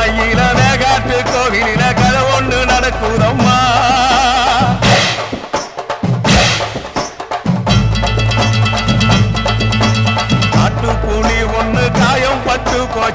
மயில மேகாட்டு கோவிலில கதை ஒண்ணு நடக்குதம்மா. காட்டு புலி ஒண்ணு காயம் பட்டு போச்சு.